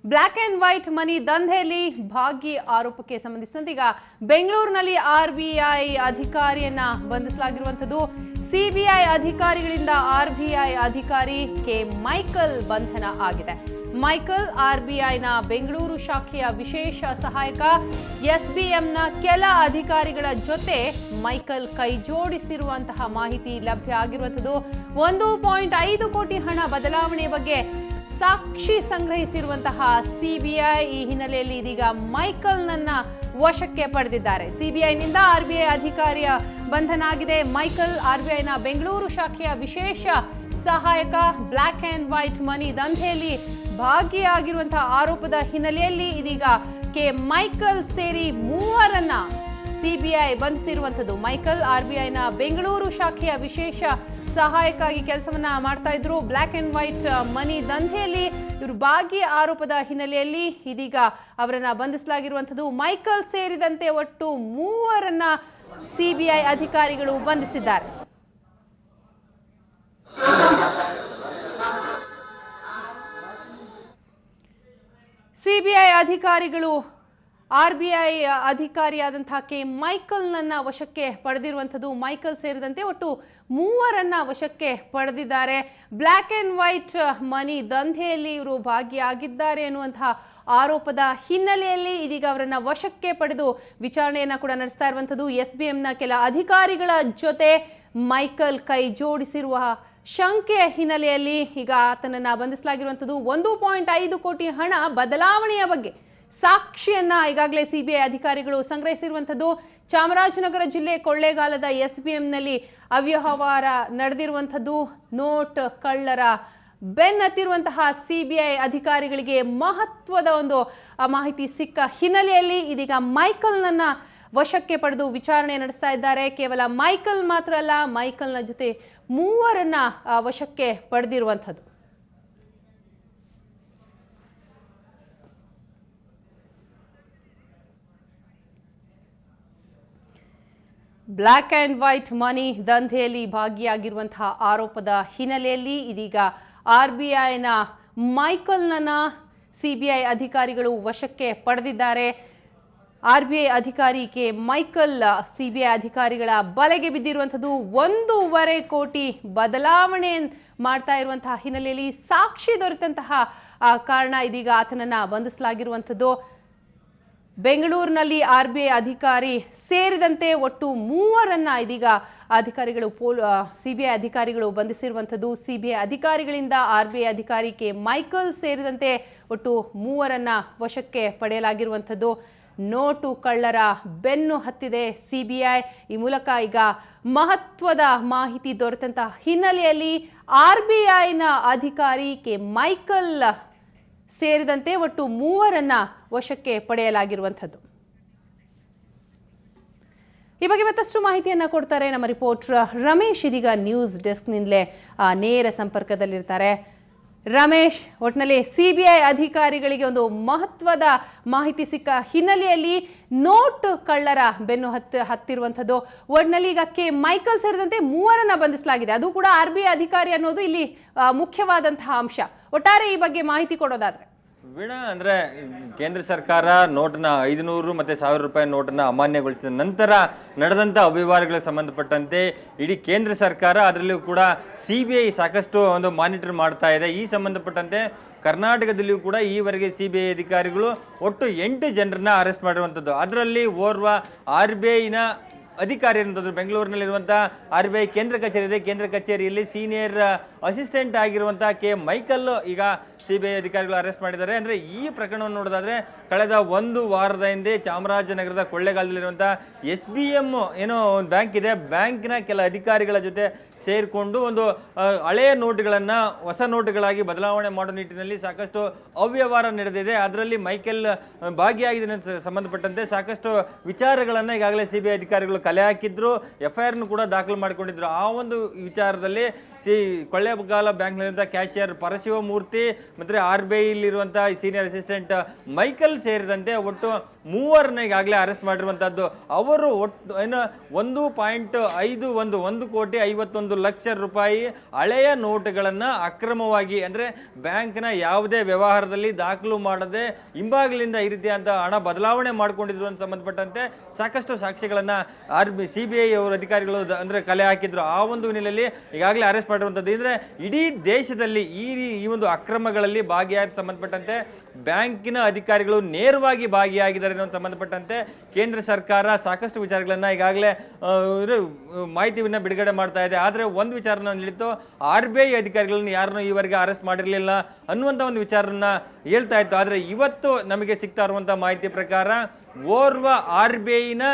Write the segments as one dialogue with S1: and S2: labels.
S1: Black and white ಮನಿ ದಂಧೆಯಲ್ಲಿ ಭಾಗಿ ಆರೋಪಕ್ಕೆ ಸಂಬಂಧಿಸಿದಂತೆ ಈಗ ಬೆಂಗಳೂರಿನಲ್ಲಿ ಆರ್ಬಿಐ ಅಧಿಕಾರಿಯನ್ನ ಬಂಧಿಸಲಾಗಿರುವಂತದ್ದು. ಸಿಬಿಐ ಅಧಿಕಾರಿಗಳಿಂದ ಆರ್ಬಿಐ ಅಧಿಕಾರಿ ಕೆ ಮೈಕಲ್ ಬಂಧನ ಆಗಿದೆ. ಮೈಕಲ್ ಆರ್ಬಿಐನ ಬೆಂಗಳೂರು ಶಾಖೆಯ ವಿಶೇಷ ಸಹಾಯಕ. ಎಸ್ಬಿಎಂನ ಕೆಲ ಅಧಿಕಾರಿಗಳ ಜೊತೆ ಮೈಕಲ್ ಕೈ ಜೋಡಿಸಿರುವಂತಹ ಮಾಹಿತಿ ಲಭ್ಯ ಆಗಿರುವಂತದ್ದು. 1.5 ಕೋಟಿ ಹಣ ಬದಲಾವಣೆಯ ಬಗ್ಗೆ ಸಾಕ್ಷಿ ಸಂಗ್ರಹಿಸಿರುವಂತಹ ಸಿಬಿಐ ಈ ಹಿನ್ನೆಲೆಯಲ್ಲಿ ಇದೀಗ ಮೈಕಲ್ನನ್ನ ವಶಕ್ಕೆ ಪಡೆದಿದ್ದಾರೆ. ಸಿಬಿಐನಿಂದ ಆರ್ಬಿಐ ಅಧಿಕಾರಿಯ ಬಂಧನ ಆಗಿದೆ. ಮೈಕಲ್ ಆರ್ಬಿಐನ ಬೆಂಗಳೂರು ಶಾಖೆಯ ವಿಶೇಷ ಸಹಾಯಕ. ಬ್ಲ್ಯಾಕ್ ಅಂಡ್ ವೈಟ್ ಮನಿ ದಂಧೆಯಲ್ಲಿ ಭಾಗಿಯಾಗಿರುವಂತಹ ಆರೋಪದ ಹಿನ್ನೆಲೆಯಲ್ಲಿ ಇದೀಗ ಕೆ ಮೈಕಲ್ ಸೇರಿ ಮೂವರನ್ನ ಸಿಬಿಐ ಬಂಧಿಸಿರುವಂತದ್ದು. ಮೈಕಲ್ ಆರ್ಬಿಐನ ಬೆಂಗಳೂರು ಶಾಖೆಯ ವಿಶೇಷ ಸಹಾಯಕ್ಕಾಗಿ ಕೆಲಸವನ್ನ ಮಾಡ್ತಾ ಇದ್ರು. ಬ್ಲ್ಯಾಕ್ ಅಂಡ್ ವೈಟ್ ಮನಿ ದಂಧೆಯಲ್ಲಿ ಇವರು ಭಾಗಿ ಆರೋಪದ ಹಿನ್ನೆಲೆಯಲ್ಲಿ ಇದೀಗ ಅವರನ್ನ ಬಂಧಿಸಲಾಗಿರುವಂತದ್ದು. ಮೈಕಲ್ ಸೇರಿದಂತೆ ಒಟ್ಟು ಮೂವರನ್ನ ಸಿಬಿಐ ಅಧಿಕಾರಿಗಳು ಬಂಧಿಸಿದ್ದಾರೆ. ಸಿಬಿಐ ಅಧಿಕಾರಿಗಳು ಆರ್ಬಿಐ ಅಧಿಕಾರಿಯಾದಂತಹ ಕೆ ಮೈಕಲ್ನನ್ನ ವಶಕ್ಕೆ ಪಡೆದಿರುವಂಥದ್ದು. ಮೈಕಲ್ ಸೇರಿದಂತೆ ಒಟ್ಟು ಮೂವರನ್ನ ವಶಕ್ಕೆ ಪಡೆದಿದ್ದಾರೆ. ಬ್ಲ್ಯಾಕ್ ಅಂಡ್ ವೈಟ್ ಮನಿ ದಂಧೆಯಲ್ಲಿ ಇವರು ಭಾಗಿಯಾಗಿದ್ದಾರೆ ಎನ್ನುವಂತಹ ಆರೋಪದ ಹಿನ್ನೆಲೆಯಲ್ಲಿ ಇದೀಗ ಅವರನ್ನ ವಶಕ್ಕೆ ಪಡೆದು ವಿಚಾರಣೆಯನ್ನ ಕೂಡ ನಡೆಸ್ತಾ ಇರುವಂಥದ್ದು. ಎಸ್ಬಿಎಂನ ಕೆಲ ಅಧಿಕಾರಿಗಳ ಜೊತೆ ಮೈಕಲ್ ಕೈ ಜೋಡಿಸಿರುವ ಶಂಕೆಯ ಹಿನ್ನೆಲೆಯಲ್ಲಿ ಈಗ ಆತನನ್ನ ಬಂಧಿಸಲಾಗಿರುವಂಥದ್ದು. 1.5 ಕೋಟಿ ಹಣ ಬದಲಾವಣೆಯ ಬಗ್ಗೆ ಸಾಕ್ಷಿಯನ್ನ ಈಗಾಗಲೇ ಸಿಬಿಐ ಅಧಿಕಾರಿಗಳು ಸಂಗ್ರಹಿಸಿರುವಂಥದ್ದು. ಚಾಮರಾಜನಗರ ಜಿಲ್ಲೆ ಕೊಳ್ಳೇಗಾಲದ ಎಸ್ಬಿಎಂನಲ್ಲಿ ಅವ್ಯವಹಾರ ನಡೆದಿರುವಂಥದ್ದು. ನೋಟ್ ಕಳ್ಳರ ಬೆನ್ನತ್ತಿರುವಂತಹ ಸಿಬಿಐ ಅಧಿಕಾರಿಗಳಿಗೆ ಮಹತ್ವದ ಒಂದು ಮಾಹಿತಿ ಸಿಕ್ಕ ಹಿನ್ನೆಲೆಯಲ್ಲಿ ಇದೀಗ ಮೈಕಲ್ನನ್ನ ವಶಕ್ಕೆ ಪಡೆದು ವಿಚಾರಣೆ ನಡೆಸ್ತಾ ಇದ್ದಾರೆ. ಕೇವಲ ಮೈಕಲ್ ಮಾತ್ರ ಅಲ್ಲ, ಮೈಕಲ್ನ ಜೊತೆ ಮೂವರನ್ನ ವಶಕ್ಕೆ ಪಡೆದಿರುವಂಥದ್ದು. ಬ್ಲ್ಯಾಕ್ ಅಂಡ್ ವೈಟ್ ಮನಿ ದಂಧೆಯಲ್ಲಿ ಭಾಗಿಯಾಗಿರುವಂತಹ ಆರೋಪದ ಹಿನ್ನೆಲೆಯಲ್ಲಿ ಇದೀಗ ಆರ್ಬಿಐನ ಮೈಕಲ್ನನ್ನ ಸಿಬಿಐ ಅಧಿಕಾರಿಗಳು ವಶಕ್ಕೆ ಪಡೆದಿದ್ದಾರೆ. ಆರ್ಬಿಐ ಅಧಿಕಾರಿ ಕೆ ಮೈಕಲ್ ಸಿಬಿಐ ಅಧಿಕಾರಿಗಳ ಬಲೆಗೆ ಬಿದ್ದಿರುವಂಥದ್ದು. 1.5 ಕೋಟಿ ಬದಲಾವಣೆ ಮಾಡ್ತಾ ಇರುವಂತಹ ಹಿನ್ನೆಲೆಯಲ್ಲಿ ಸಾಕ್ಷಿ ದೊರೆತಂತಹ ಕಾರಣ ಇದೀಗ ಆತನನ್ನ ಬಂಧಿಸಲಾಗಿರುವಂಥದ್ದು. ಬೆಂಗಳೂರಿನಲ್ಲಿ ಆರ್ಬಿಐ ಅಧಿಕಾರಿ ಸೇರಿದಂತೆ ಒಟ್ಟು ಮೂವರನ್ನ ಇದೀಗ ಅಧಿಕಾರಿಗಳು ಸಿಬಿಐ ಅಧಿಕಾರಿಗಳು ಬಂಧಿಸಿರುವಂಥದ್ದು. ಸಿಬಿಐ ಅಧಿಕಾರಿಗಳಿಂದ ಆರ್ಬಿಐ ಅಧಿಕಾರಿ ಕೆ ಮೈಕಲ್ ಸೇರಿದಂತೆ ಒಟ್ಟು ಮೂವರನ್ನ ವಶಕ್ಕೆ ಪಡೆಯಲಾಗಿರುವಂಥದ್ದು. ನೋಟು ಕಳ್ಳರ ಬೆನ್ನು ಹತ್ತಿದೆ ಸಿಬಿಐ. ಈ ಮೂಲಕ ಈಗ ಮಹತ್ವದ ಮಾಹಿತಿ ದೊರೆತಂತಹ ಹಿನ್ನೆಲೆಯಲ್ಲಿ ಆರ್ಬಿಐನ ಅಧಿಕಾರಿ ಕೆ ಮೈಕಲ್ ಸೇರಿದಂತೆ ಒಟ್ಟು ಮೂವರನ್ನ ವಶಕ್ಕೆ ಪಡೆಯಲಾಗಿರುವಂಥದ್ದು. ಈ ಬಗ್ಗೆ ಮತ್ತಷ್ಟು ಮಾಹಿತಿಯನ್ನ ಕೊಡ್ತಾರೆ ನಮ್ಮ ರಿಪೋರ್ಟರ್ ರಮೇಶ್. ಇದೀಗ ನ್ಯೂಸ್ ಡೆಸ್ಕ್ನಿಂದಲೇ ನೇರ ಸಂಪರ್ಕದಲ್ಲಿರ್ತಾರೆ. ರಮೇಶ್, ಒಟ್ಟಿನಲ್ಲಿ ಸಿಬಿಐ ಅಧಿಕಾರಿಗಳಿಗೆ ಒಂದು ಮಹತ್ವದ ಮಾಹಿತಿ ಸಿಕ್ಕ ಹಿನ್ನೆಲೆಯಲ್ಲಿ ನೋಟ್ ಕಳ್ಳರ ಬೆನ್ನು ಹತ್ತಿರುವಂಥದ್ದು. ಒಟ್ಟಿನಲ್ಲಿ ಈಗ ಕೆ ಮೈಕಲ್ ಸೇರಿದಂತೆ ಮೂವರನ್ನ ಬಂಧಿಸಲಾಗಿದೆ. ಅದು ಕೂಡ ಆರ್ಬಿಐ ಅಧಿಕಾರಿ ಅನ್ನೋದು ಇಲ್ಲಿ ಮುಖ್ಯವಾದಂತಹ ಅಂಶ. ಒಟ್ಟಾರೆ ಈ ಬಗ್ಗೆ ಮಾಹಿತಿ ಕೊಡೋದಾದ್ರೆ
S2: ವೀಣಾ, ಅಂದ್ರೆ ಕೇಂದ್ರ ಸರ್ಕಾರ ನೋಟ್ನ 500 ಮತ್ತೆ 1000 ರೂಪಾಯಿ ನೋಟನ್ನ ಅಮಾನ್ಯಗೊಳಿಸಿದ ನಂತರ ನಡೆದಂತ ಅವ್ಯವಹಾರಗಳಿಗೆ ಸಂಬಂಧಪಟ್ಟಂತೆ ಇಡೀ ಕೇಂದ್ರ ಸರ್ಕಾರ ಅದರಲ್ಲೂ ಕೂಡ ಸಿಬಿಐ ಸಾಕಷ್ಟು ಒಂದು ಮಾನಿಟರ್ ಮಾಡ್ತಾ ಇದೆ. ಈ ಸಂಬಂಧಪಟ್ಟಂತೆ ಕರ್ನಾಟಕದಲ್ಲಿಯೂ ಕೂಡ ಈವರೆಗೆ ಸಿಬಿಐ ಅಧಿಕಾರಿಗಳು ಒಟ್ಟು 8 ಜನರನ್ನ ಅರೆಸ್ಟ್ ಮಾಡಿರುವಂಥದ್ದು. ಅದರಲ್ಲಿ ಓರ್ವ ಆರ್ಬಿಐನ ಅಧಿಕಾರಿ ಇರುವಂಥದ್ದು. ಬೆಂಗಳೂರಿನಲ್ಲಿರುವಂಥ ಆರ್ಬಿಐ ಕೇಂದ್ರ ಕಚೇರಿ ಇದೆ. ಕೇಂದ್ರ ಕಚೇರಿಯಲ್ಲಿ ಸೀನಿಯರ್ ಅಸಿಸ್ಟೆಂಟ್ ಆಗಿರುವಂತಹ ಕೆ ಮೈಕಲ್ ಈಗ ಸಿಬಿಐ ಅಧಿಕಾರಿಗಳು ಅರೆಸ್ಟ್ ಮಾಡಿದ್ದಾರೆ. ಅಂದರೆ ಈ ಪ್ರಕರಣವನ್ನು ನೋಡೋದಾದ್ರೆ ಕಳೆದ 1 ವಾರದ ಹಿಂದೆ ಚಾಮರಾಜನಗರದ ಕೊಳ್ಳೇಗಾಲದಲ್ಲಿರುವಂತಹ SBM ಏನೋ ಒಂದು ಬ್ಯಾಂಕ್ ಇದೆ, ಬ್ಯಾಂಕಿನ ಕೆಲ ಅಧಿಕಾರಿಗಳ ಜೊತೆ ಸೇರಿಕೊಂಡು ಒಂದು ಹಳೆಯ ನೋಟುಗಳನ್ನು ಹೊಸ ನೋಟುಗಳಾಗಿ ಬದಲಾವಣೆ ಮಾಡೋ ನಿಟ್ಟಿನಲ್ಲಿ ಸಾಕಷ್ಟು ಅವ್ಯವಹಾರ ನಡೆದಿದೆ. ಅದರಲ್ಲಿ ಮೈಕೆಲ್ ಭಾಗಿಯಾಗಿದೆ ಸಂಬಂಧಪಟ್ಟಂತೆ ಸಾಕಷ್ಟು ವಿಚಾರಗಳನ್ನು ಈಗಾಗಲೇ ಸಿಬಿಐ ಅಧಿಕಾರಿಗಳು ಕಲೆ ಹಾಕಿದ್ರು, FIR ಕೂಡ ದಾಖಲು ಮಾಡಿಕೊಂಡಿದ್ರು. ಆ ಒಂದು ವಿಚಾರದಲ್ಲಿ ಕೊಳ್ಳೇಗಾಲ ಬ್ಯಾಂಕ್ನಲ್ಲಿರುವಂತಹ ಕ್ಯಾಶಿಯರ್ ಪರಶಿವಮೂರ್ತಿ ಮತ್ತೆ RBI ಇರುವಂತಹ ಸೀನಿಯರ್ ಅಸಿಸ್ಟೆಂಟ್ ಮೈಕಲ್ ಸೇರಿದಂತೆ ಒಟ್ಟು 3 ಈಗಾಗಲೇ ಅರೆಸ್ಟ್ ಮಾಡಿರುವಂತಹದ್ದು. ಅವರು ಒಟ್ಟು ಏನು 1.51 ರೂಪಾಯಿ ಹಳೆಯ ನೋಟುಗಳನ್ನ ಅಕ್ರಮವಾಗಿ ಅಂದ್ರೆ ಬ್ಯಾಂಕ್ನ ಯಾವುದೇ ವ್ಯವಹಾರದಲ್ಲಿ ದಾಖಲು ಮಾಡದೆ ಹಿಂಬಾಗಿಲಿಂದ ಈ ರೀತಿಯಾದ ಹಣ ಬದಲಾವಣೆ ಮಾಡ್ಕೊಂಡಿದ್ರು ಅಂತ ಸಂಬಂಧಪಟ್ಟಂತೆ ಸಾಕಷ್ಟು ಸಾಕ್ಷ್ಯಗಳನ್ನ CBI ಅವರ ಅಧಿಕಾರಿಗಳು ಅಂದ್ರೆ ಕಲೆ ಹಾಕಿದ್ರು. ಆ ಒಂದು ಹಿನ್ನೆಲೆಯಲ್ಲಿ ಈಗಾಗಲೇ ಅರೆಸ್ಟ್ ಮಾಡಿರುವಂತದ್ದು. ಅಂದ್ರೆ ಇಡೀ ದೇಶದಲ್ಲಿ ಈ ಒಂದು ಅಕ್ರಮಗಳಲ್ಲಿ ಭಾಗಿಯಾಗಿ ಸಂಬಂಧಪಟ್ಟಂತೆ ಬ್ಯಾಂಕಿನ ಅಧಿಕಾರಿಗಳು ನೇರವಾಗಿ ಭಾಗಿಯಾಗಿದ್ದಾರೆ ಅನ್ನೋ ಸಂಬಂಧಪಟ್ಟಂತೆ ಕೇಂದ್ರ ಸರ್ಕಾರ ಸಾಕಷ್ಟು ವಿಚಾರಗಳನ್ನ ಈಗಾಗಲೇ ಮಾಹಿತಿಯನ್ನ ಬಿಡುಗಡೆ ಮಾಡ್ತಾ ಇದೆ. ಆದ್ರೆ ಒಂದು ವಿಚಾರನ ಹೇಳಿತ್ತು, RBI ಅಧಿಕಾರಿಗಳನ್ನ ಯಾರನ್ನು ಈವರೆಗೆ ಅರೆಸ್ಟ್ ಮಾಡಿರಲಿಲ್ಲ ಅನ್ನುವಂತ ಒಂದು ವಿಚಾರನ ಹೇಳ್ತಾ ಇತ್ತು. ಆದ್ರೆ ಇವತ್ತು ನಮಗೆ ಸಿಗ್ತಾ ಇರುವಂತಹ ಮಾಹಿತಿ ಪ್ರಕಾರ ಓರ್ವ RBIನ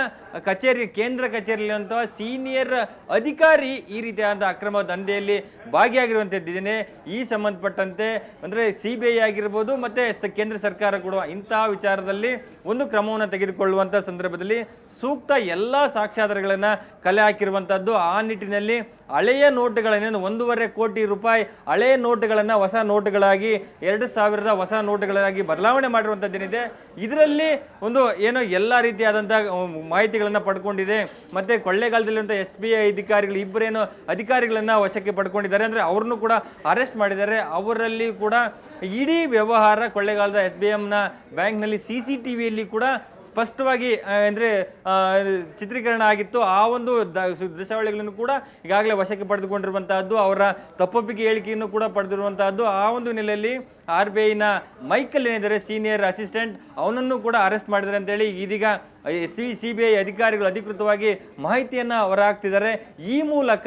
S2: ಕೇಂದ್ರ ಕಚೇರಿಯಲ್ಲಿರುವಂತಹ ಸೀನಿಯರ್ ಅಧಿಕಾರಿ ಈ ರೀತಿಯಾದ ಅಕ್ರಮ ದಂಧೆಯಲ್ಲಿ ಭಾಗಿಯಾಗಿರುವಂತದ್ದಿದ್ದೇನೆ. ಈ ಸಂಬಂಧಪಟ್ಟಂತೆ ಅಂದ್ರೆ CBI ಆಗಿರ್ಬೋದು ಮತ್ತೆ ಕೇಂದ್ರ ಸರ್ಕಾರ ಕೂಡ ಇಂತಹ ವಿಚಾರದಲ್ಲಿ ಒಂದು ಕ್ರಮವನ್ನು ತೆಗೆದುಕೊಳ್ಳುವಂತ ಸಂದರ್ಭದಲ್ಲಿ ಸೂಕ್ತ ಎಲ್ಲಾ ಸಾಕ್ಷ್ಯಾಧಾರಗಳನ್ನ ಕಲೆ ಹಾಕಿರುವಂತದ್ದು. ಆ ನಿಟ್ಟಿನಲ್ಲಿ ಹಳೆಯ ನೋಟುಗಳನ್ನೇನು 1.5 ಕೋಟಿ ರೂಪಾಯಿ ಹಳೆಯ ನೋಟುಗಳನ್ನ ಹೊಸ ನೋಟುಗಳಾಗಿ 2,000 ಹೊಸ ನೋಟುಗಳಾಗಿ ಬದಲಾವಣೆ ಮಾಡಿರುವಂತದ್ದೇನಿದೆ. ಇದರಲ್ಲಿ ಒಂದು ಏನೋ ಎಲ್ಲಾ ರೀತಿಯಾದಂತಹ ಮಾಹಿತಿಗಳನ್ನ ಪಡ್ಕೊಂಡಿದೆ. ಮತ್ತೆ ಕೊಳ್ಳೇಗಾಲದಲ್ಲಿರುವಂತಹ SBI ಅಧಿಕಾರಿಗಳು ಇಬ್ಬರೇನೋ ಅಧಿಕಾರಿಗಳನ್ನ ವಶಕ್ಕೆ ಪಡ್ಕೊಂಡಿದ್ದಾರೆ, ಅಂದ್ರೆ ಅವ್ರನ್ನು ಕೂಡ ಅರೆಸ್ಟ್ ಮಾಡಿದ್ದಾರೆ. ಅವರಲ್ಲಿ ಕೂಡ ಇಡೀ ವ್ಯವಹಾರ ಕೊಳ್ಳೇಗಾಲದ SBIನ ಬ್ಯಾಂಕ್ನಲ್ಲಿ CCTVಯಲ್ಲಿ ಕೂಡ ಸ್ಪಷ್ಟವಾಗಿ ಅಂದ್ರೆ ಚಿತ್ರೀಕರಣ ಆಗಿತ್ತು. ಆ ಒಂದು ದೃಶ್ಯಾವಳಿಗಳನ್ನು ಕೂಡ ಈಗಾಗಲೇ ವಶಕ್ಕೆ ಪಡೆದುಕೊಂಡಿರುವಂತಹದ್ದು, ಅವರ ತಪ್ಪೊಪ್ಪಿಗೆ ಹೇಳಿಕೆಯನ್ನು ಕೂಡ ಪಡೆದಿರುವಂತಹದ್ದು. ಆ ಒಂದು ನೆಲೆಯಲ್ಲಿ RBIನ ಮೈಕಲ್ ಏನಿದ್ದಾರೆ ಸೀನಿಯರ್ ಅಸಿಸ್ಟೆಂಟ್, ಅವನನ್ನು ಕೂಡ ಅರೆಸ್ಟ್ ಮಾಡಿದ್ದಾರೆ ಅಂತೇಳಿ ಇದೀಗ CBI ಅಧಿಕಾರಿಗಳು ಅಧಿಕೃತವಾಗಿ ಮಾಹಿತಿಯನ್ನ ಹೊರಹಾಕ್ತಿದ್ದಾರೆ. ಈ ಮೂಲಕ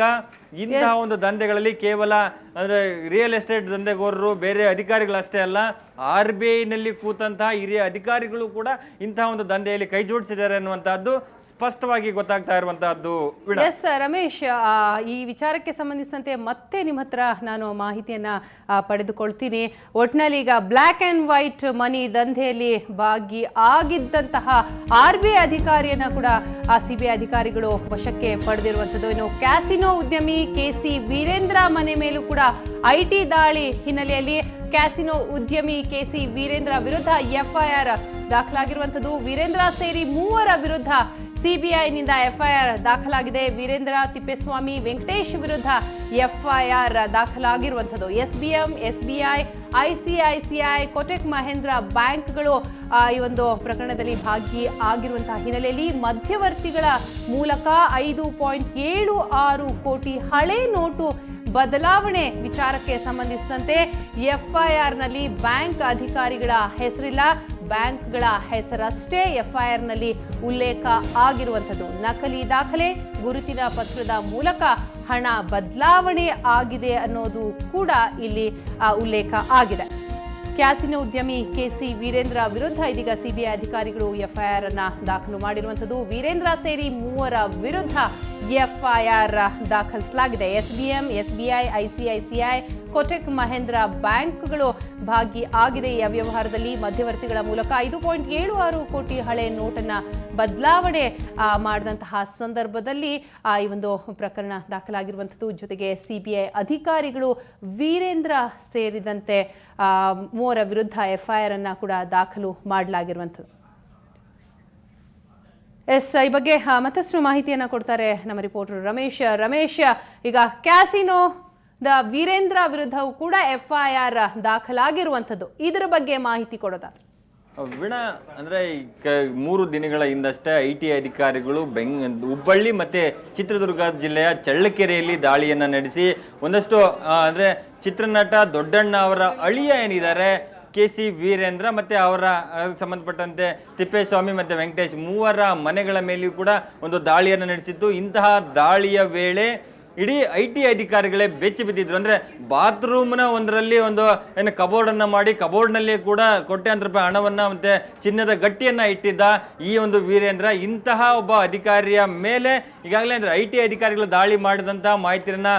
S2: ಇಂತಹ ಒಂದು ದಂಧೆಗಳಲ್ಲಿ ಕೇವಲ ಅಂದ್ರೆ ರಿಯಲ್ ಎಸ್ಟೇಟ್ ದಂಧೆಗೋರರು ಬೇರೆ ಅಧಿಕಾರಿಗಳಷ್ಟೇ ಅಲ್ಲ, RBIನಲ್ಲಿ ಕೂತಂತಹ ಹಿರಿಯ ಅಧಿಕಾರಿಗಳು ಕೂಡ ಇಂತಹ ಒಂದು ದಂಧೆಯಲ್ಲಿ ಕೈ ಜೋಡಿಸಿದ್ದಾರೆ ಅನ್ನುವಂತಹದ್ದು ಸ್ಪಷ್ಟವಾಗಿ ಗೊತ್ತಾಗ್ತಾ ಇರುವಂತಹದ್ದು.
S1: ಎಸ್ ರಮೇಶ್, ಈ ವಿಚಾರಕ್ಕೆ ಸಂಬಂಧಿಸಿದಂತೆ ಮತ್ತೆ ನಿಮ್ಮ ಹತ್ರ ನಾನು ಮಾಹಿತಿಯನ್ನ ಪಡೆದುಕೊಳ್ತೀನಿ. ಒಟ್ನಲ್ಲಿ ಈಗ ಬ್ಲ್ಯಾಕ್ ಅಂಡ್ ವೈಟ್ ಮನಿ ದಂಧೆಯಲ್ಲಿ ಭಾಗಿ ಆಗಿದ್ದಂತಹ RBI ಅಧಿಕಾರಿಯನ್ನ ಕೂಡ CBI ಅಧಿಕಾರಿಗಳು ವಶಕ್ಕೆ ಪಡೆದಿರುವಂತದ್ದು. ಇನ್ನು ಕ್ಯಾಸಿನೋ ಉದ್ಯಮಿ KC ವೀರೇಂದ್ರ ಮನೆ ಮೇಲೂ ಕೂಡ IT ದಾಳಿ ಹಿನ್ನೆಲೆಯಲ್ಲಿ ಕ್ಯಾಸಿನೋ ಉದ್ಯಮಿ KC ವೀರೇಂದ್ರ ವಿರುದ್ಧ FIR ದಾಖಲಾಗಿರುವಂತದ್ದು. ವೀರೇಂದ್ರ ಸೇರಿ 3 ವಿರುದ್ಧ CBIನಿಂದ FIR ದಾಖಲಾಗಿದೆ. ವೀರೇಂದ್ರ, ತಿಪ್ಪೇಸ್ವಾಮಿ, ವೆಂಕಟೇಶ್ ವಿರುದ್ಧ FIR ದಾಖಲಾಗಿರುವಂಥದ್ದು. SBM, SBI, ICICI, Kotak Mahendra ಬ್ಯಾಂಕ್ಗಳು ಈ ಒಂದು ಪ್ರಕರಣದಲ್ಲಿ ಭಾಗಿ ಆಗಿರುವಂತಹ ಹಿನ್ನೆಲೆಯಲ್ಲಿ ಮಧ್ಯವರ್ತಿಗಳ ಮೂಲಕ 5.76 ಕೋಟಿ ಹಳೆ ನೋಟು ಬದಲಾವಣೆ ವಿಚಾರಕ್ಕೆ ಸಂಬಂಧಿಸಿದಂತೆ FIRನಲ್ಲಿ ಬ್ಯಾಂಕ್ ಅಧಿಕಾರಿಗಳ ಹೆಸರಿಲ್ಲ, ಬ್ಯಾಂಕ್ಗಳ ಹೆಸರಷ್ಟೇ FIRನಲ್ಲಿ ಉಲ್ಲೇಖ ಆಗಿರುವಂಥದ್ದು. ನಕಲಿ ದಾಖಲೆ, ಗುರುತಿನ ಪತ್ರದ ಮೂಲಕ ಹಣ ಬದಲಾವಣೆ ಆಗಿದೆ ಅನ್ನೋದು ಕೂಡ ಇಲ್ಲಿ ಉಲ್ಲೇಖ ಆಗಿದೆ. ಕ್ಯಾಸಿನೋ ಉದ್ಯಮಿ KC ವೀರೇಂದ್ರ ವಿರುದ್ಧ ಇದೀಗ CBI ಅಧಿಕಾರಿಗಳು FIR ಅನ್ನ ದಾಖಲು ಮಾಡಿರುವಂಥದ್ದು. ವೀರೇಂದ್ರ ಸೇರಿ 3 ವಿರುದ್ಧ FIR ದಾಖಲಿಸಲಾಗಿದೆ. SBM, SBI, ICICI, Kotak Mahendra ಬ್ಯಾಂಕ್ಗಳು ಭಾಗಿ ಆಗಿದೆ ಈ ಅವ್ಯವಹಾರದಲ್ಲಿ. ಮಧ್ಯವರ್ತಿಗಳ ಮೂಲಕ 5.76 ಕೋಟಿ ಹಳೆ ನೋಟನ್ನ ಬದಲಾವಣೆ ಮಾಡಿದಂತಹ ಸಂದರ್ಭದಲ್ಲಿ ಈ ಒಂದು ಪ್ರಕರಣ ದಾಖಲಾಗಿರುವಂಥದ್ದು. ಜೊತೆಗೆ CBI ಅಧಿಕಾರಿಗಳು ವೀರೇಂದ್ರ ಸೇರಿದಂತೆ 3 ವಿರುದ್ಧ FIR ಅನ್ನ ಕೂಡ ದಾಖಲು ಮಾಡಲಾಗಿರುವಂಥದ್ದು. ಎಸ್, ಈ ಬಗ್ಗೆ ಮತ್ತಷ್ಟು ಮಾಹಿತಿಯನ್ನ ಕೊಡ್ತಾರೆ ನಮ್ಮ ರಿಪೋರ್ಟರ್ ರಮೇಶ್. ಈಗ ಕ್ಯಾಸಿನೋ ವೀರೇಂದ್ರ ವಿರುದ್ಧವೂ ಕೂಡ FIR ದಾಖಲಾಗಿರುವಂಥದ್ದು, ಇದರ ಬಗ್ಗೆ ಮಾಹಿತಿ ಕೊಡೋದಾದ್ರೆ.
S2: ವೀಣಾ, ಅಂದ್ರೆ 3 ದಿನಗಳ ಹಿಂದಷ್ಟೇ IT ಅಧಿಕಾರಿಗಳು ಹುಬ್ಬಳ್ಳಿ ಮತ್ತೆ ಚಿತ್ರದುರ್ಗ ಜಿಲ್ಲೆಯ ಚಳ್ಳಕೆರೆಯಲ್ಲಿ ದಾಳಿಯನ್ನ ನಡೆಸಿ ಒಂದಷ್ಟು ಅಂದ್ರೆ ಚಿತ್ರನಟ ದೊಡ್ಡಣ್ಣ ಅವರ ಅಳಿಯ ಏನಿದ್ದಾರೆ KC ವೀರೇಂದ್ರ ಮತ್ತೆ ಅವರ ಸಂಬಂಧಪಟ್ಟಂತೆ ತಿಪ್ಪೇಸ್ವಾಮಿ ಮತ್ತೆ ವೆಂಕಟೇಶ್ 3 ಮನೆಗಳ ಮೇಲೆಯೂ ಕೂಡ ಒಂದು ದಾಳಿಯನ್ನು ನಡೆಸಿತ್ತು. ಇಂತಹ ದಾಳಿಯ ವೇಳೆ ಇಡೀ IT ಅಧಿಕಾರಿಗಳೇ ಬೆಚ್ಚಿ ಬಿದ್ದಿದ್ರು. ಅಂದ್ರೆ ಬಾತ್ರೂಮ್ನ ಒಂದರಲ್ಲಿ ಒಂದು ಏನು ಕಬೋರ್ಡ್ ಅನ್ನ ಮಾಡಿ ಕಬೋರ್ಡ್ ನಲ್ಲಿ ಕೂಡ ಕೋಟ್ಯಾಂತರ ರೂಪಾಯಿ ಹಣವನ್ನ ಮತ್ತೆ ಚಿನ್ನದ ಗಟ್ಟಿಯನ್ನ ಇಟ್ಟಿದ್ದ ಈ ಒಂದು ವೀರೇಂದ್ರ. ಇಂತಹ ಒಬ್ಬ ಅಧಿಕಾರಿಯ ಮೇಲೆ ಈಗಾಗಲೇ ಅಂದ್ರೆ IT ಅಧಿಕಾರಿಗಳು ದಾಳಿ ಮಾಡಿದಂತಹ ಮಾಹಿತಿಯನ್ನ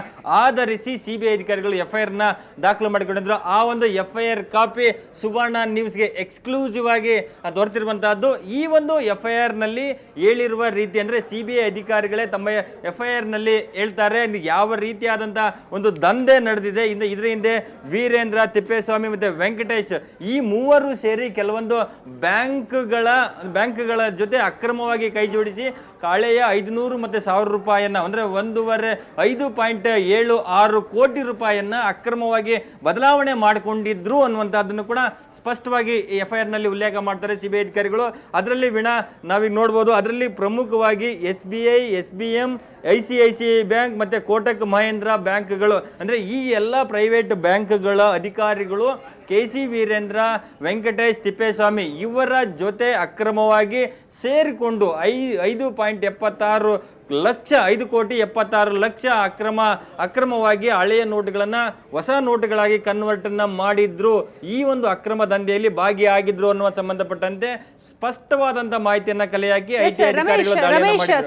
S2: ಆಧರಿಸಿ CBI ಅಧಿಕಾರಿಗಳು FIR ನ ದಾಖಲು ಮಾಡಿಕೊಂಡಿದ್ರು. ಆ ಒಂದು FIR ಕಾಪಿ ಸುವರ್ಣ ನ್ಯೂಸ್ಗೆ ಎಕ್ಸ್ಕ್ಲೂಸಿವ್ ಆಗಿ ದೊರೆತಿರುವಂತಹದ್ದು. ಈ ಒಂದು FIR ನಲ್ಲಿ ಹೇಳಿರುವ ರೀತಿ ಅಂದ್ರೆ CBI ಅಧಿಕಾರಿಗಳೇ ತಮ್ಮ FIR ನಲ್ಲಿ ಹೇಳ್ತಾರೆ, ಯಾವ ರೀತಿಯಾದಂಥ ಒಂದು ದಂಧೆ ನಡೆದಿದೆ. ಇದರ ಹಿಂದೆ ವೀರೇಂದ್ರ, ತಿಪ್ಪೇಸ್ವಾಮಿ ಮತ್ತೆ ವೆಂಕಟೇಶ್ ಈ ಮೂವರು ಸೇರಿ ಕೆಲವೊಂದು ಬ್ಯಾಂಕ್ಗಳ ಜೊತೆ ಅಕ್ರಮವಾಗಿ ಕೈ ಜೋಡಿಸಿ ಹಳೆಯ 500 ಮತ್ತೆ 1000 ರೂಪಾಯಿಯನ್ನ ಅಂದ್ರೆ 5.76 ಕೋಟಿ ರೂಪಾಯಿಯನ್ನ ಅಕ್ರಮವಾಗಿ ಬದಲಾವಣೆ ಮಾಡಿಕೊಂಡಿದ್ರು ಅನ್ನುವಂಥದ್ದನ್ನು ಕೂಡ ಸ್ಪಷ್ಟವಾಗಿ FIR ನಲ್ಲಿ ಉಲ್ಲೇಖ ಮಾಡ್ತಾರೆ CBI ಅಧಿಕಾರಿಗಳು. ಅದರಲ್ಲಿ ವೀಣಾ ನಾವೀಗ ನೋಡ್ಬೋದು, ಅದರಲ್ಲಿ ಪ್ರಮುಖವಾಗಿ SBI, SBM, ICICI ಬ್ಯಾಂಕ್ ಮತ್ತೆ ಕೋಟಕ್ ಮಹೇಂದ್ರ ಬ್ಯಾಂಕ್ಗಳು ಅಂದ್ರೆ ಈ ಎಲ್ಲ ಪ್ರೈವೇಟ್ ಬ್ಯಾಂಕ್ಗಳ ಅಧಿಕಾರಿಗಳು KC ವೀರೇಂದ್ರ, ವೆಂಕಟೇಶ್, ತಿಪ್ಪೇಸ್ವಾಮಿ ಇವರ ಜೊತೆ ಅಕ್ರಮವಾಗಿ ಸೇರಿಕೊಂಡು 5.76 ಲಕ್ಷ ಅಕ್ರಮವಾಗಿ ಹಳೆಯ ನೋಟುಗಳನ್ನ ಹೊಸ ನೋಟುಗಳಾಗಿ ಕನ್ವರ್ಟ್ ಅನ್ನ ಮಾಡಿದ್ರು. ಈ ಒಂದು ಅಕ್ರಮ ದಂಧೆಯಲ್ಲಿ ಭಾಗಿಯಾಗಿದ್ರು ಅನ್ನುವ ಸಂಬಂಧಪಟ್ಟಂತೆ ಸ್ಪಷ್ಟವಾದಂತ ಮಾಹಿತಿಯನ್ನ ಕಲೆ ಹಾಕಿ
S1: ರಮೇಶ್,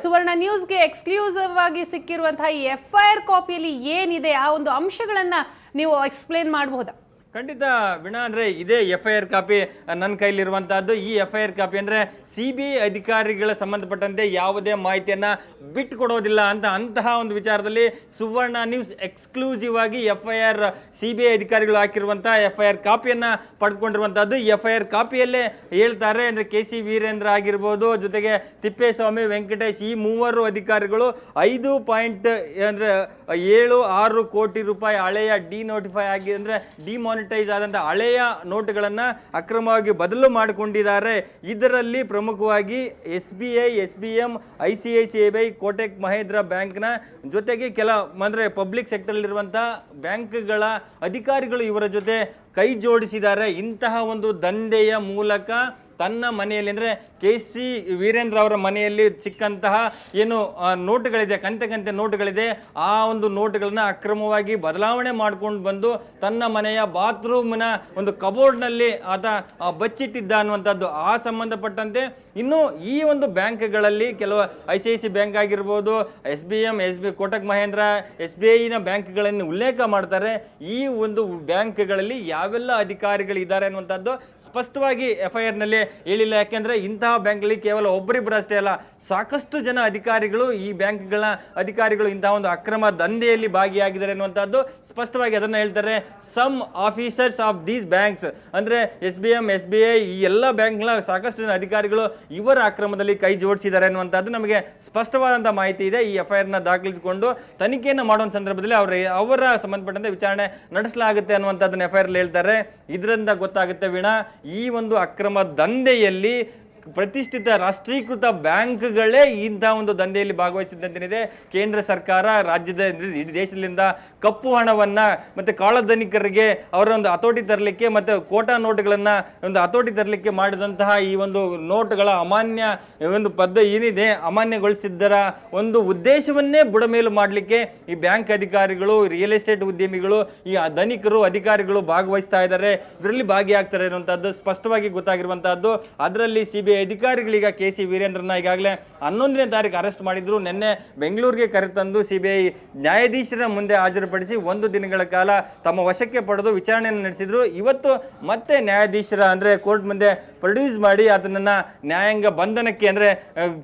S1: ಸುವರ್ಣ ನ್ಯೂಸ್ಗೆ ಎಕ್ಸ್ಕ್ಲೂಸಿವ್ ಆಗಿ ಸಿಕ್ಕಿರುವಂತಹ ಈ FIR ಕಾಪಿಯಲ್ಲಿ ಏನಿದೆ ಆ ಒಂದು ಅಂಶಗಳನ್ನ ನೀವು ಎಕ್ಸ್ಪ್ಲೇನ್ ಮಾಡಬಹುದಾ?
S2: ಖಂಡಿತ ವೀಣಾ, ಅಂದ್ರೆ ಇದೇ FIR ಕಾಪಿ ನನ್ನ ಕೈಲಿರುವಂತಹದ್ದು. ಈ FIR ಕಾಪಿ ಅಂದ್ರೆ CBI ಅಧಿಕಾರಿಗಳ ಸಂಬಂಧಪಟ್ಟಂತೆ ಯಾವುದೇ ಮಾಹಿತಿಯನ್ನ ಬಿಟ್ಟು ಕೊಡೋದಿಲ್ಲ ಅಂತಹ ಒಂದು ವಿಚಾರದಲ್ಲಿ ಸುವರ್ಣ ನ್ಯೂಸ್ ಎಕ್ಸ್ಕ್ಲೂಸಿವ್ ಆಗಿ CBI ಅಧಿಕಾರಿಗಳು ಹಾಕಿರುವಂತಹ FIR ಕಾಪಿಯನ್ನ ಪಡೆದುಕೊಂಡಿರುವಂತಹದ್ದು. ಈ FIR ಕಾಪಿಯಲ್ಲೇ ಹೇಳ್ತಾರೆ ಅಂದ್ರೆ KC ವೀರೇಂದ್ರ ಆಗಿರ್ಬೋದು, ಜೊತೆಗೆ ತಿಪ್ಪೇಸ್ವಾಮಿ, ವೆಂಕಟೇಶ್ ಈ ಮೂವರು ಅಧಿಕಾರಿಗಳು 5.76 ಕೋಟಿ ರೂಪಾಯಿ ಹಳೆಯ ಡಿನೋಟಿಫೈ ಆಗಿ ಅಂದ್ರೆ ಡಿಮಾನಿಟೈಸ್ ಆದಂತ ಹಳೆಯ ನೋಟುಗಳನ್ನ ಅಕ್ರಮವಾಗಿ ಬದಲು ಮಾಡಿಕೊಂಡಿದ್ದಾರೆ. ಇದರಲ್ಲಿ ಪ್ರಮುಖವಾಗಿ SBI, SBM, ICICI, Kotak Mahendra ಬ್ಯಾಂಕ್ನ ಜೊತೆಗೆ ಅಂದ್ರೆ ಪಬ್ಲಿಕ್ ಸೆಕ್ಟರ್ ಇರುವಂತಹ ಬ್ಯಾಂಕ್ಗಳ ಅಧಿಕಾರಿಗಳು ಇವರ ಜೊತೆ ಕೈ ಜೋಡಿಸಿದ್ದಾರೆ. ಇಂತಹ ಒಂದು ದಂಧೆಯ ಮೂಲಕ ತನ್ನ ಮನೆಯಲ್ಲಿ ಅಂದ್ರೆ KC ವೀರೇಂದ್ರ ಅವರ ಮನೆಯಲ್ಲಿ ಸಿಕ್ಕಂತಹ ಏನು ನೋಟುಗಳಿದೆ, ಕಂತೆ ನೋಟುಗಳಿದೆ, ಆ ಒಂದು ನೋಟುಗಳನ್ನ ಅಕ್ರಮವಾಗಿ ಬದಲಾವಣೆ ಮಾಡ್ಕೊಂಡು ಬಂದು ತನ್ನ ಮನೆಯ ಬಾತ್ರೂಮ್ನ ಒಂದು ಕಬೋರ್ಡ್ನಲ್ಲಿ ಆತ ಬಚ್ಚಿಟ್ಟಿದ್ದ ಅನ್ನುವಂಥದ್ದು. ಆ ಸಂಬಂಧಪಟ್ಟಂತೆ ಇನ್ನು ಈ ಒಂದು ಬ್ಯಾಂಕ್ಗಳಲ್ಲಿ ಕೆಲವು ICICI ಬ್ಯಾಂಕ್ ಆಗಿರ್ಬೋದು, SBM, ಕೋಟಕ್ ಮಹೇಂದ್ರ, SBIನ ಬ್ಯಾಂಕ್ಗಳನ್ನು ಉಲ್ಲೇಖ ಮಾಡ್ತಾರೆ. ಈ ಒಂದು ಬ್ಯಾಂಕ್ಗಳಲ್ಲಿ ಯಾವೆಲ್ಲ ಅಧಿಕಾರಿಗಳಿದ್ದಾರೆ ಅನ್ನುವಂಥದ್ದು ಸ್ಪಷ್ಟವಾಗಿ FIR ನಲ್ಲಿ ಹೇಳಿಲ್ಲ. ಯಾಕೆಂದ್ರೆ ಇಂತಹ ಬ್ಯಾಂಕ್ಗಳಲ್ಲಿ ಕೇವಲ ಒಬ್ಬರಿಬ್ಬರು ಅಷ್ಟೇ ಅಲ್ಲ, ಸಾಕಷ್ಟು ಜನ ಅಧಿಕಾರಿಗಳು ಈ ಬ್ಯಾಂಕ್ಗಳ ಅಧಿಕಾರಿಗಳು ಇಂತಹ ಒಂದು ಅಕ್ರಮ ದಂಧೆಯಲ್ಲಿ ಭಾಗಿಯಾಗಿದ್ದಾರೆ ಅನ್ನುವಂಥದ್ದು ಸ್ಪಷ್ಟವಾಗಿ ಅದನ್ನ ಹೇಳ್ತಾರೆ. Some officers of these banks ಅಂದ್ರೆ SBM, SBI ಈ ಎಲ್ಲ ಬ್ಯಾಂಕ್ಗಳ ಸಾಕಷ್ಟು ಜನ ಅಧಿಕಾರಿಗಳು ಇವರ ಅಕ್ರಮದಲ್ಲಿ ಕೈ ಜೋಡಿಸಿದ್ದಾರೆ ಅನ್ನುವಂಥದ್ದು ನಮಗೆ ಸ್ಪಷ್ಟವಾದಂಥ ಮಾಹಿತಿ ಇದೆ. ಈ FIR ನ ದಾಖಲಿಸಿಕೊಂಡು ತನಿಖೆಯನ್ನು ಮಾಡುವ ಸಂದರ್ಭದಲ್ಲಿ ಅವರ ಸಂಬಂಧಪಟ್ಟಂತೆ ವಿಚಾರಣೆ ನಡೆಸಲಾಗುತ್ತೆ ಅನ್ನುವಂಥದ್ದನ್ನ FIR ಹೇಳ್ತಾರೆ. ಇದರಿಂದ ಗೊತ್ತಾಗುತ್ತೆ ವೀಣಾ, ಈ ಒಂದು ಅಕ್ರಮ ದಂಧೆಯಲ್ಲಿ ಪ್ರತಿಷ್ಠಿತ ರಾಷ್ಟ್ರೀಕೃತ ಬ್ಯಾಂಕ್ಗಳೇ ಇಂತಹ ಒಂದು ದಂಧೆಯಲ್ಲಿ ಭಾಗವಹಿಸಿದಂತೆ ಕೇಂದ್ರ ಸರ್ಕಾರ ರಾಜ್ಯದ ಇಡೀ ದೇಶದಿಂದ ಕಪ್ಪು ಹಣವನ್ನ ಮತ್ತೆ ಕಾಳಧನಿಕರಿಗೆ ಅವರ ಒಂದು ಹತೋಟಿ ತರಲಿಕ್ಕೆ ಮತ್ತೆ ಕೋಟಾ ನೋಟುಗಳನ್ನ ಒಂದು ಹತೋಟಿ ತರಲಿಕ್ಕೆ ಮಾಡಿದಂತಹ ಈ ಒಂದು ನೋಟುಗಳ ಅಮಾನ್ಯ ಒಂದು ಏನಿದೆ ಅಮಾನ್ಯಗೊಳಿಸಿದ್ದರ ಒಂದು ಉದ್ದೇಶವನ್ನೇ ಬುಡಮೇಲು ಮಾಡಲಿಕ್ಕೆ ಈ ಬ್ಯಾಂಕ್ ಅಧಿಕಾರಿಗಳು, ರಿಯಲ್ ಎಸ್ಟೇಟ್ ಉದ್ಯಮಿಗಳು, ಈ ಧನಿಕರು, ಅಧಿಕಾರಿಗಳು ಭಾಗವಹಿಸ್ತಾ ಇದ್ದಾರೆ, ಇದರಲ್ಲಿ ಭಾಗಿಯಾಗ್ತಾರೆ ಅನ್ನುವಂಥದ್ದು ಸ್ಪಷ್ಟವಾಗಿ ಗೊತ್ತಾಗಿರುವಂತಹದ್ದು. ಅದರಲ್ಲಿ CBI ಅಧಿಕಾರಿಗಳೀಗ KC ವೀರೇಂದ್ರನ ಈಗಾಗಲೇ 11ನೇ ತಾರೀಕು ಅರೆಸ್ಟ್ ಮಾಡಿದ್ರು. ನಿನ್ನೆ ಬೆಂಗಳೂರಿಗೆ ಕರೆತಂದು CBI ನ್ಯಾಯಾಧೀಶರ ಮುಂದೆ ಹಾಜರುಪಡಿಸಿ 1 ದಿನಗಳ ಕಾಲ ತಮ್ಮ ವಶಕ್ಕೆ ಪಡೆದು ವಿಚಾರಣೆಯನ್ನು ನಡೆಸಿದ್ರು. ಇವತ್ತು ಮತ್ತೆ ನ್ಯಾಯಾಧೀಶರ ಅಂದ್ರೆ ಕೋರ್ಟ್ ಮುಂದೆ ಪ್ರೊಡ್ಯೂಸ್ ಮಾಡಿ ಅದನ್ನ ನ್ಯಾಯಾಂಗ ಬಂಧನಕ್ಕೆ ಅಂದ್ರೆ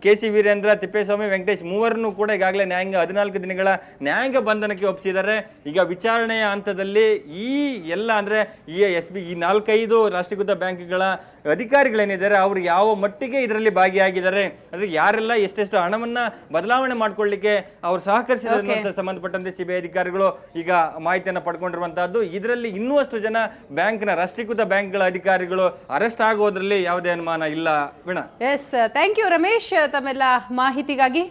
S2: KC ವೀರೇಂದ್ರ, ತಿಪ್ಪೇಸ್ವಾಮಿ, ವೆಂಕಟೇಶ್ ಮೂವರನ್ನು ಕೂಡ ಈಗಾಗಲೇ ನ್ಯಾಯಾಂಗ 14 ದಿನಗಳ ನ್ಯಾಯಾಂಗ ಬಂಧನಕ್ಕೆ ಒಪ್ಪಿಸಿದ್ದಾರೆ. ಈಗ ವಿಚಾರಣೆಯ ಹಂತದಲ್ಲಿ ಈ ಎಲ್ಲ ಅಂದ್ರೆ ಈ SBI ಈ 4-5 ರಾಷ್ಟ್ರೀಕೃತ ಬ್ಯಾಂಕ್ಗಳ ಅಧಿಕಾರಿಗಳೇನಿದ್ದಾರೆ ಅವರು ಯಾವ ಮಟ್ಟಿಗೆ ಇದರಲ್ಲಿ ಭಾಗಿಯಾಗಿದ್ದಾರೆ, ಅಂದ್ರೆ ಯಾರೆಲ್ಲ ಎಷ್ಟೆಷ್ಟು ಹಣವನ್ನ ಬದಲಾವಣೆ ಮಾಡ್ಕೊಳ್ಳಿಕ್ಕೆ ಅವರು ಸಹಕರಿಸಿದ ಸಂಬಂಧಪಟ್ಟಂತೆ CBI ಅಧಿಕಾರಿಗಳು ಈಗ ಮಾಹಿತಿಯನ್ನು ಪಡ್ಕೊಂಡಿರುವಂತಹದ್ದು. ಇದರಲ್ಲಿ ಇನ್ನೂಷ್ಟು ಜನ ಬ್ಯಾಂಕ್ನ ರಾಷ್ಟ್ರೀಕೃತ ಬ್ಯಾಂಕ್ಗಳ ಅಧಿಕಾರಿಗಳು ಅರೆಸ್ಟ್ ಆಗೋದ್ರಲ್ಲಿ ಯಾವುದೇ ಅನುಮಾನ ಇಲ್ಲ Veena.
S1: Yes, thank you Ramesh ತಮ್ಮೆಲ್ಲ ಮಾಹಿತಿಗಾಗಿ.